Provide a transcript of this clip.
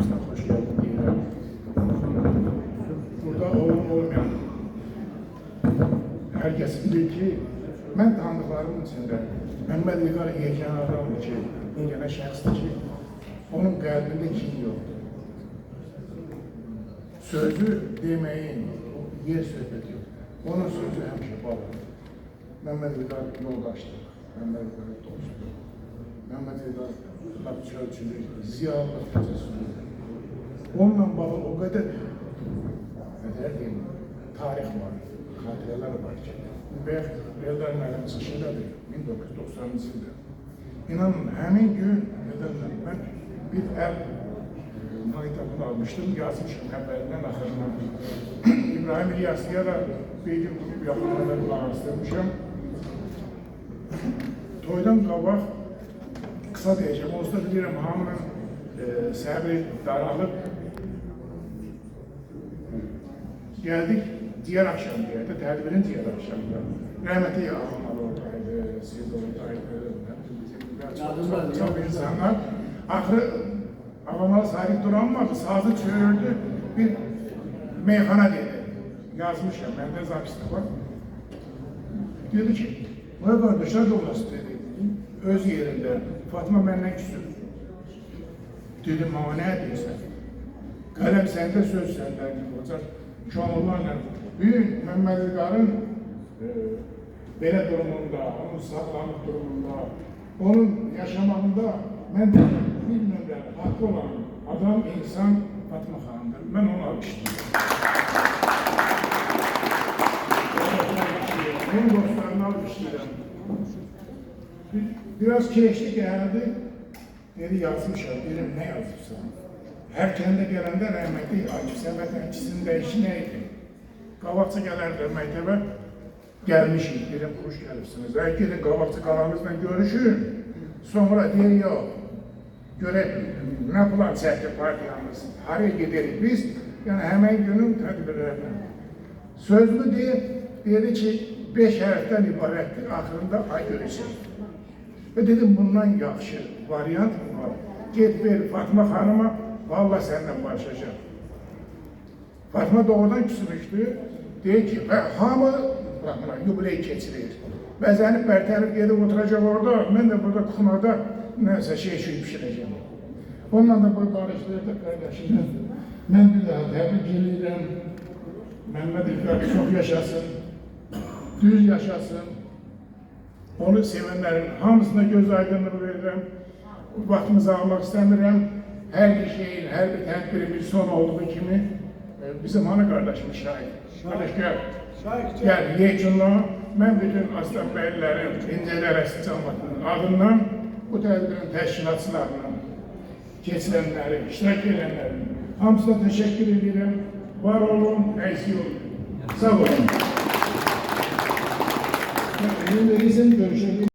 Aramıza hoş geldin diyelim. Burada olmayan herkes bilir ki ben tanıdıklarımın içinde Mehmet İlgar yegan adamdır ki, yegana şəxsdir ki, onun qəlbində kin yoxdur. Sözü deməyin, yer söhbət yox. Onun sözü həmişə balıqdır. Mehmet İlgar yoldaşdır, Mehmet İlgar dostdur. Mehmet İlgar çölçülük, ziyarlıq təcəssüdür. Onunla bağlı o qədər deyim, tarix var, xatirələr var ki, Bəx Eldar müəllim çıxışındadır, 1990-cı ildə. İnanın, həmin gün mən bir əl manitabını almışdım, yazmışım əvvəlindən axırından. İbrahim İlyaslı'ya da bir gün yaxınlarda qulaq astırmışam. Toydan qabaq kısa deyəcəm, onsuz da bilirəm, hamının səbri daralıb. Geldik, diğer akşam geldi, tədbirin diğer akşamda. Rəhmətli ağamlar oradaydı, siz oradaydı, çok insanlar. Axırı ağamlar sahip duranmadı, sazı çığırdı, bir meyxana dedi. Yazmışım, bende zapislik var. Dedi ki, bu kardeşler de olası dedi, öz yerinde, Fatma benden küsür. Dedim, ama ne diyorsun? Kalem sende, söz senden olacak. Şamurlarla büyük Mehmet İlgar'ın belə durumunda, onun sağlamlık durumunda, onun yaşamağında ben de bilmem haklı olan adam, insan Fatma Xanımdır. Ben onu alıştırıyorum. Onun dostlarını alıştırıyorum. Biraz kireçli geldi, dedi yazmışam, dedim ne yazmışsam. Her kendi gelende rahmetli Akif Səmədin ikisinin işi neydi? Qavaqçı gələrdi məktəbə, gəlmişik, dedim, xoş gəlibsiniz. Gidin Qavaqçı qalanızla görüşün, sonra deyir, yox, görək, nə plan çəkdi partiyamız, haraya giderik biz, yəni həmən günün tədbirlərinə. Sözlü dedi ki, 5 hərfdən ibarətdir, axırında ay görəcək. Və dedim, bundan yaxşı variant var. Get ver Fatma xanıma, vallahi senden barışacağım. Fatma doğrudan küsmüştü. Deyir ki, hamı yubileyi keçirir. Bəzənib bərtərib gedib oturacaq orada, mən də burada kuxmada nəsə şey pişirəcəm. Onunla da bu barışdırdık qardaşım. Mən bir daha təbrik edirəm. Mehmet İlgar çox yaşasın, düz yaşasın. Onu sevenlerin hamısına göz aydınlığı verirəm. Vaktimizi almak istemiyorum. Her bir şeyin, her bir tedbirin bir son olduğu kimi bizim hanı kardeşimiz şahit. Kardeş gel. Gel, yekunla ben bütün aslan beylerin, İncələr Əsli Cəmiyyətinin adından bu tədbirin təşkilatçılarına, keçilenlerin, iştirak edenlerin hamısına teşekkür ederim. Var olun, eksik olun. Sağ olun. Görüşelim.